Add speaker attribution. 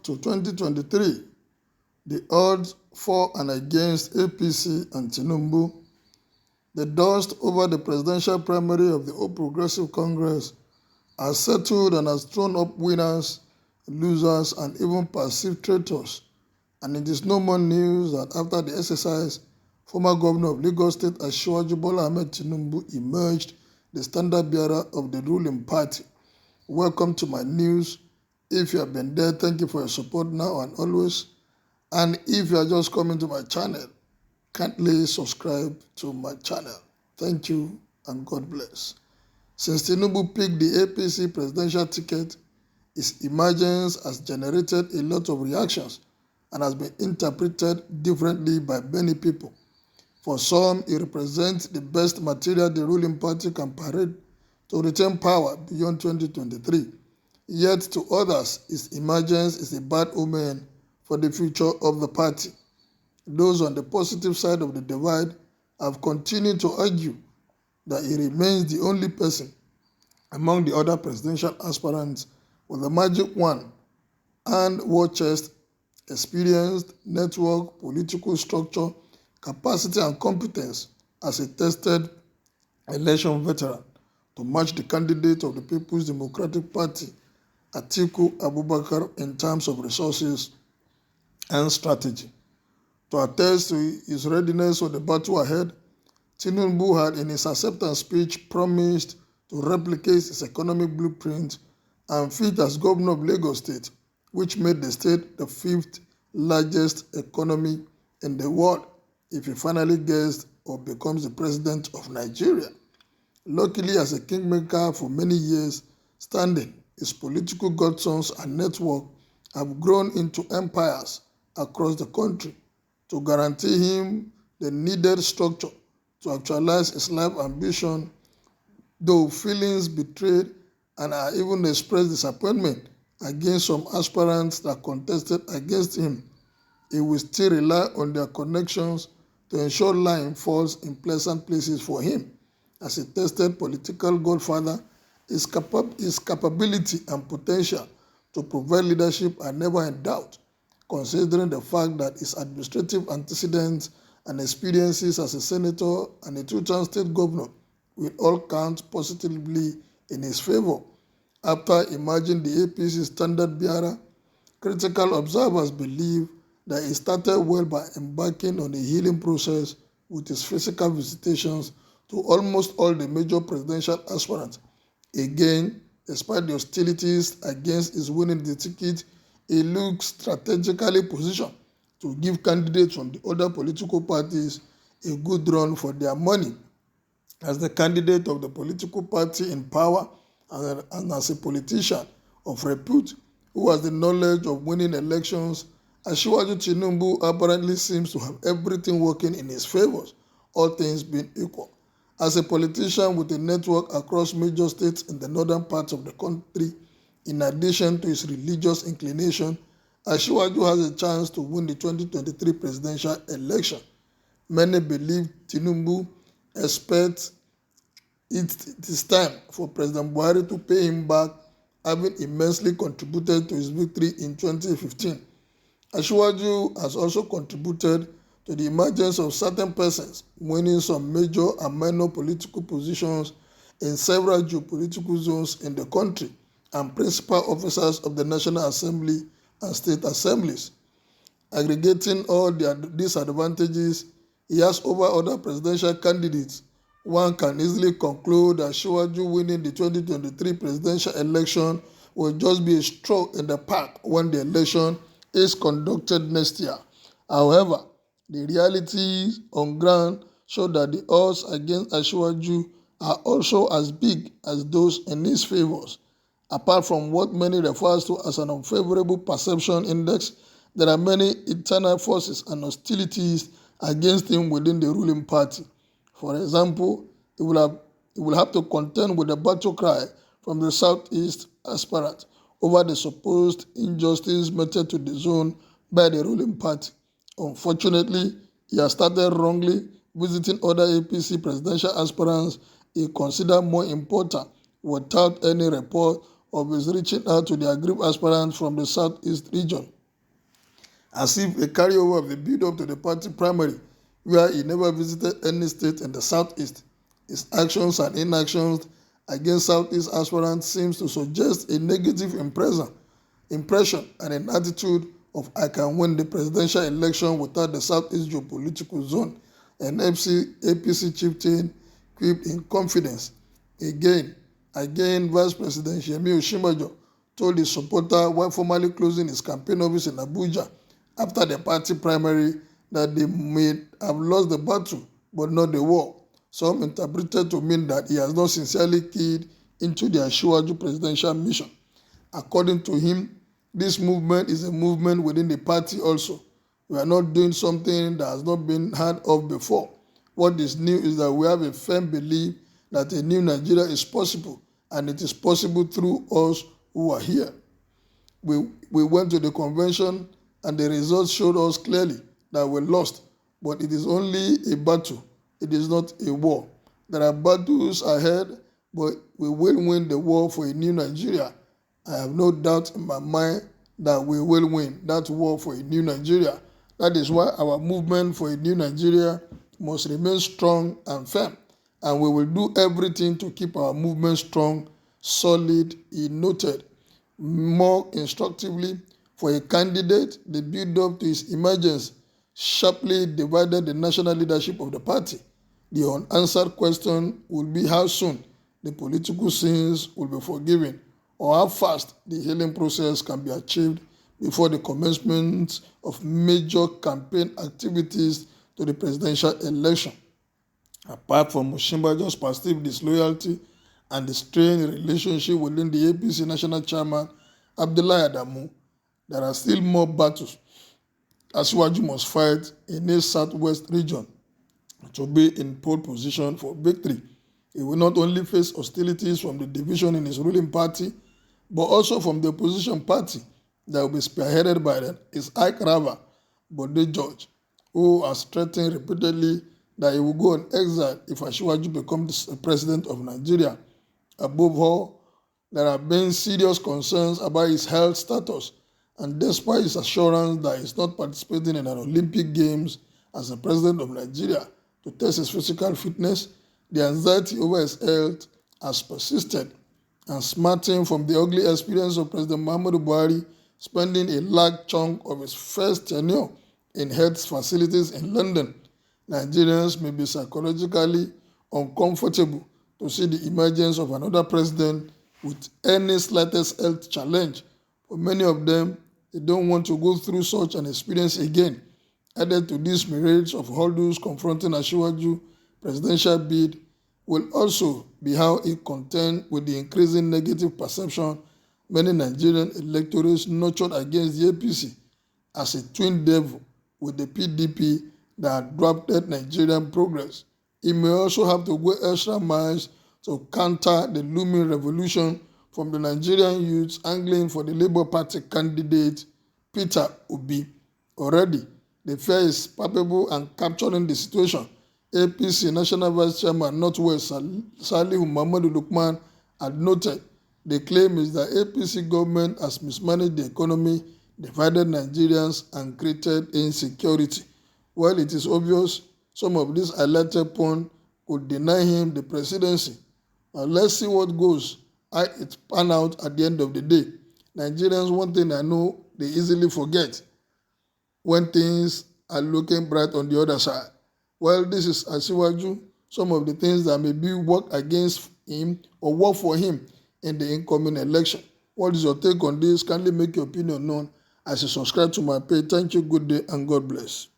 Speaker 1: to 2023, the odds for and against APC and Tinubu, the dust over the presidential primary of the All Progressive Congress has settled and has thrown up winners, losers, and even perceived traitors. And it is no more news that after the exercise, former governor of Lagos State Asiwaju Bola Ahmed Tinubu emerged the standard bearer of the ruling party. Welcome to my news. If you have been there, thank you for your support now and always. And if you are just coming to my channel, kindly subscribe to my channel. Thank you and God bless. Since Tinubu picked the APC presidential ticket, his emergence has generated a lot of reactions and has been interpreted differently by many people. For some, it represents the best material the ruling party can parade to retain power beyond 2023. Yet to others, his emergence is a bad omen for the future of the party. Those on the positive side of the divide have continued to argue that he remains the only person among the other presidential aspirants with a magic wand and war chest, experienced network, political structure, capacity and competence as a tested election veteran to match the candidate of the People's Democratic Party, Atiku Abubakar, in terms of resources and strategy. To attest to his readiness for the battle ahead, Tinubu had in his acceptance speech promised to replicate his economic blueprint and fit as governor of Lagos State, which made the state the fifth largest economy in the world if he finally gets or becomes the president of Nigeria. Luckily, as a kingmaker for many years standing, his political godsons and network have grown into empires across the country to guarantee him the needed structure to actualize his life ambition. Though feelings betrayed and I even expressed disappointment against some aspirants that contested against him, he will still rely on their connections to ensure lying falls in pleasant places for him. As a tested political godfather, his capability and potential to provide leadership are never in doubt, considering the fact that his administrative antecedents and experiences as a senator and a two-term state governor will all count positively in his favor. After emerging the APC standard bearer, critical observers believe that he started well by embarking on a healing process with his physical visitations to almost all the major presidential aspirants. Again, despite the hostilities against his winning the ticket, he looks strategically positioned to give candidates from the other political parties a good run for their money. As the candidate of the political party in power and as a politician of repute who has the knowledge of winning elections, Asiwaju Tinubu apparently seems to have everything working in his favor, all things being equal. As a politician with a network across major states in the northern parts of the country, in addition to his religious inclination, Asiwaju has a chance to win the 2023 presidential election. Many believe Tinubu expects it is time for President Buhari to pay him back, having immensely contributed to his victory in 2015. Asiwaju has also contributed to the emergence of certain persons winning some major and minor political positions in several geopolitical zones in the country and principal officers of the National Assembly and state assemblies. Aggregating all their disadvantages, he has over other presidential candidates. One can easily conclude that Asiwaju winning the 2023 presidential election will just be a stroke in the park when the election is conducted next year. However, the realities on ground show that the odds against Asiwaju are also as big as those in his favors. Apart from what many refers to as an unfavorable perception index, there are many internal forces and hostilities against him within the ruling party. For example, he will have to contend with the battle cry from the Southeast aspirant over the supposed injustice meted to the zone by the ruling party. Unfortunately, he has started wrongly visiting other APC presidential aspirants he considered more important without any report of his reaching out to the aggrieved aspirants from the Southeast region. as if a carryover of the build-up to the party primary, where he never visited any state in the southeast. His actions and inactions against southeast aspirants seems to suggest a negative impression and an attitude of "I can win the presidential election without the southeast geopolitical zone," an APC chieftain quipped in confidence. Again, Vice President Yemi Osinbajo told his supporter while formally closing his campaign office in Abuja after the party primary that they may have lost the battle but not the war. Some interpreted to mean that he has not sincerely keyed into the Asiwaju presidential mission. According to him, this movement is a movement within the party also. We are not doing something that has not been heard of before. What is new is that we have a firm belief that a new Nigeria is possible, and it is possible through us who are here. We went to the convention and the results showed us clearly that we lost, but it is only a battle. It is not a war. There are battles ahead, but we will win the war for a new Nigeria. I have no doubt in my mind that we will win that war for a new Nigeria. That is why our movement for a new Nigeria must remain strong and firm, and we will do everything to keep our movement strong, solid, he noted. More instructively, for a candidate, the build-up to his emergence sharply divided the national leadership of the party. The unanswered question will be how soon the political sins will be forgiven, or how fast the healing process can be achieved before the commencement of major campaign activities to the presidential election. Apart from Osinbajo's perceived disloyalty and the strained relationship within the APC national chairman, Abdullahi Adamu, there are still more battles Asiwaju must fight in his southwest region to be in pole position for victory. He will not only face hostilities from the division in his ruling party, but also from the opposition party that will be spearheaded by his high rival, Bode George, who has threatened repeatedly that he will go on exile if Asiwaju becomes the president of Nigeria. Above all, there have been serious concerns about his health status, and despite his assurance that he is not participating in an Olympic Games as the president of Nigeria to test his physical fitness, the anxiety over his health has persisted, and smarting from the ugly experience of President Muhammadu Buhari spending a large chunk of his first tenure in health facilities in London, Nigerians may be psychologically uncomfortable to see the emergence of another president with any slightest health challenge. For many of them, they don't want to go through such an experience again. Added to these myriads of hurdles confronting Asiwaju presidential bid will also be how he contend with the increasing negative perception many Nigerian electorates nurtured against the APC as a twin devil with the PDP that drafted Nigerian progress. He may also have to go extra miles to counter the looming revolution from the Nigerian youths angling for the Labour Party candidate Peter Obi. Already, the fear is palpable and capturing the situation. APC National Vice Chairman Northwest Salihu Muhammadu Lukman had noted the claim is that APC government has mismanaged the economy, divided Nigerians, and created insecurity. While it is obvious some of these highlighted points could deny him the presidency, let's see what goes, how it pan out at the end of the day. Nigerians, one thing I know, they easily forget when things are looking bright on the other side. Well, this is Asiwaju, some of the things that maybe work against him or work for him in the incoming election. What is your take on this? Kindly make your opinion known as you subscribe to my page. Thank you, good day, and God bless.